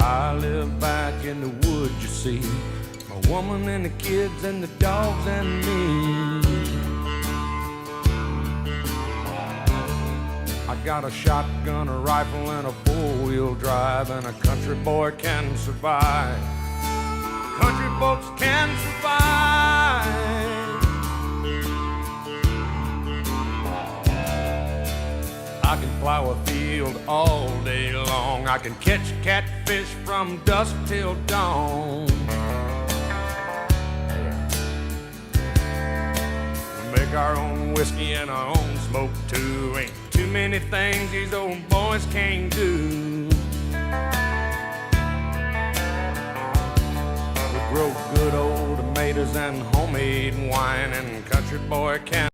I live back in the woods, you see, my woman and the kids and the dogs and me. I got a shotgun, a rifle, and a four-wheel drive, and a country boy can survive. Country folks can survive. I can plow a field all day long. I can catch catfish from dusk till dawn. We make our own whiskey and our own smoke too. Ain't too many things these old boys can't do. We grow good old tomatoes and homemade wine, and country boy can